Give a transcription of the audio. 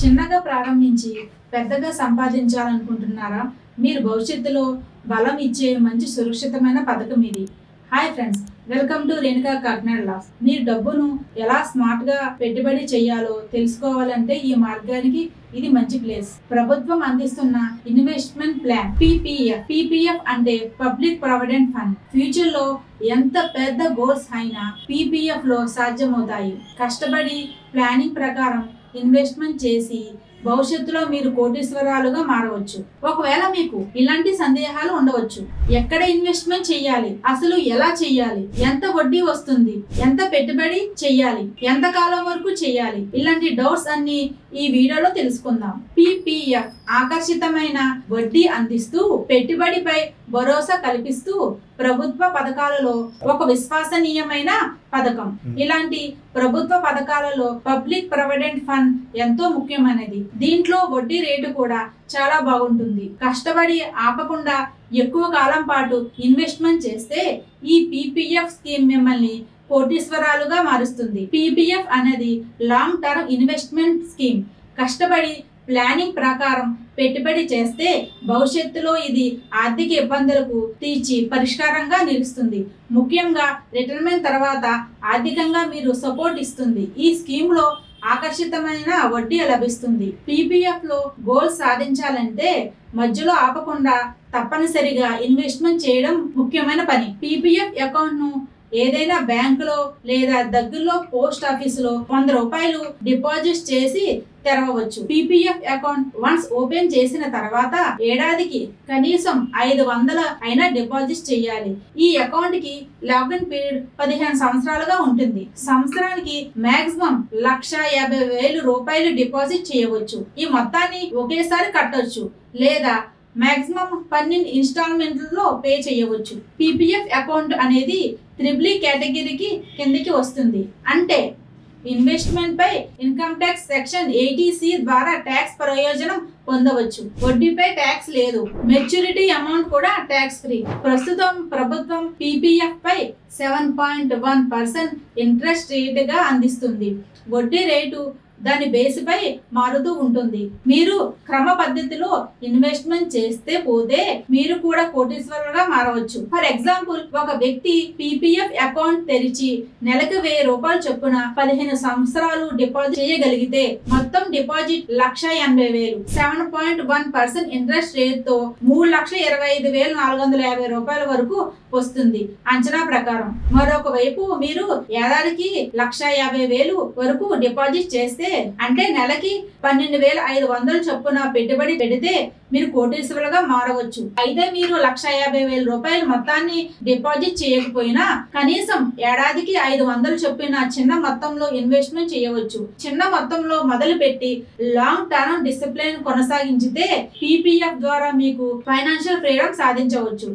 చిన్నగా ప్రారంభించి పెద్దగా సంపాదించాలనుకుంటున్నారా? మీరు భవిష్యత్తులో బలం ఇచ్చే మంచి సురక్షితమైన పథకం ఇది. Hi friends, welcome to Renuka Kakinada లాస్. మీరు డబ్బును ఎలా స్మార్ట్ గా పెట్టుబడి చేయాలో తెలుసుకోవాలంటే ఈ మార్గానికి ఇది మంచి ప్లేస్. ప్రభుత్వం అందిస్తున్న ఇన్వెస్ట్మెంట్ ప్లాన్ పీపీఎఫ్ అంటే పబ్లిక్ ప్రావిడెంట్ ఫండ్. ఫ్యూచర్ లో ఎంత పెద్ద గోల్స్ అయినా పీపీఎఫ్ లో సాధ్యమవుతాయి. కష్టపడి ప్లానింగ్ ప్రకారం ఇన్వెస్ట్మెంట్ చేసి భవిష్యత్తులో మీరు కోటీశ్వరాలుగా మారవచ్చు. ఒకవేళ మీకు ఇలాంటి సందేహాలు ఉండవచ్చు. ఎక్కడ ఇన్వెస్ట్మెంట్ చేయాలి, అసలు ఎలా చేయాలి, ఎంత వడ్డీ వస్తుంది, ఎంత పెట్టుబడి చేయాలి, ఎంత కాలం వరకు చేయాలి, ఇలాంటి డౌట్స్ అన్ని ఈ వీడియోలో తెలుసుకుందాం. పీపీఎఫ్ ఆకర్షితమైన వడ్డీ అందిస్తూ పెట్టుబడిపై భరోసా కల్పిస్తూ ప్రభుత్వ పథకాలలో ఒక విశ్వసనీయమైన పథకం. ఇలాంటి ప్రభుత్వ పథకాలలో పబ్లిక్ ప్రావిడెంట్ ఫండ్ ఎంతో ముఖ్యమైనది. దీంట్లో వడ్డీ రేటు కూడా చాలా బాగుంటుంది. కష్టపడి ఆపకుండా ఎక్కువ కాలం పాటు ఇన్వెస్ట్మెంట్ చేస్తే ఈ పీపీఎఫ్ స్కీమ్ మిమ్మల్ని కోటీశ్వరాలుగా మారుస్తుంది. పీపీఎఫ్ అనేది లాంగ్ టర్మ్ ఇన్వెస్ట్మెంట్ స్కీమ్. కష్టపడి ప్లానింగ్ ప్రకారం పెట్టుబడి చేస్తే భవిష్యత్తులో ఇది ఆర్థిక ఇబ్బందులకు తీర్చి పరిష్కారంగా నిలుస్తుంది. ముఖ్యంగా రిటైర్మెంట్ తర్వాత ఆర్థికంగా మీరు సపోర్ట్ ఇస్తుంది. ఈ స్కీమ్ లో ఆకర్షితమైన వడ్డీ లభిస్తుంది. పీపీఎఫ్ లో గోల్స్ సాధించాలంటే మధ్యలో ఆపకుండా తప్పనిసరిగా ఇన్వెస్ట్మెంట్ చేయడం ముఖ్యమైన పని. పీపీఎఫ్ అకౌంట్ ను ఏదైనా బ్యాంకులో లేదా దగ్గరలో పోస్ట్ ఆఫీసులో 100 రూపాయలు డిపాజిట్ చేసి తెరవవచ్చు. పీపీఎఫ్ అకౌంట్ వన్స్ ఓపెన్ చేసిన తర్వాత ఏడాదికి కనీసం 500 అయినా డిపాజిట్ చేయాలి. ఈ అకౌంట్ కి లాగిన్ పీరియడ్ 15 సంవత్సరాలుగా ఉంటుంది. సంవత్సరానికి మాక్సిమం 1,50,000 రూపాయలు డిపాజిట్ చేయవచ్చు. ఈ మొత్తాన్ని ఒకేసారి కట్టొచ్చు లేదా మాక్సిమం 12 ఇన్స్టాల్మెంట్లలో పే చేయవచ్చు. పీపీఎఫ్ అకౌంట్ అనేది త్రిబుల్ కేటగిరీకి కిందకి వస్తుంది. అంటే ఇన్వెస్ట్మెంట్ పై ఇన్కమ్ ట్యాక్స్ సెక్షన్ 80C ద్వారా ట్యాక్స్ ప్రయోజనం పొందవచ్చు. వడ్డీపై ట్యాక్స్ లేదు. మెచ్యూరిటీ అమౌంట్ కూడా ట్యాక్స్ ఫ్రీ. ప్రస్తుతం ప్రభుత్వం పీపీఎఫ్ పై 7.1% ఇంట్రెస్ట్ రేట్ గా అందిస్తుంది. వడ్డీ రేటు దాని బేస్ పై మారుతూ ఉంటుంది. మీరు క్రమ పద్ధతిలో ఇన్వెస్ట్మెంట్ చేస్తే పోతే మీరు కూడా కోటీశ్వరులుగా మారవచ్చు. ఫర్ ఎగ్జాంపుల్, ఒక వ్యక్తి పీపీఎఫ్ అకౌంట్ తెరిచి నెలకు 1000 రూపాయలు చొప్పున 15 సంవత్సరాలు డిపాజిట్ చేయగలిగితే మొత్తం డిపాజిట్ 1,80,000. 7.1% ఇంట్రెస్ట్ రేట్ తో 3,25,450 రూపాయల వరకు వస్తుంది అంచనా ప్రకారం. మరొక వైపు మీరు ఏడాదికి 1,50,000 వరకు డిపాజిట్ చేస్తే అంటే నెలకి 12,500 చొప్పున పెట్టుబడి పెడితే మీరు కోటీశ్వరులుగా మారవచ్చు. అయితే మీరు 1,50,000 రూపాయలు మొత్తాన్ని డిపాజిట్ చేయకపోయినా కనీసం ఏడాదికి 500 చొప్పున చిన్న మొత్తంలో ఇన్వెస్ట్మెంట్ చేయవచ్చు. చిన్న మొత్తంలో మొదలు పెట్టి లాంగ్ టర్మ్ డిసిప్లిన్ కొనసాగించితే పీపీఎఫ్ ద్వారా మీకు ఫైనాన్షియల్ ఫ్రీడమ్ సాధించవచ్చు.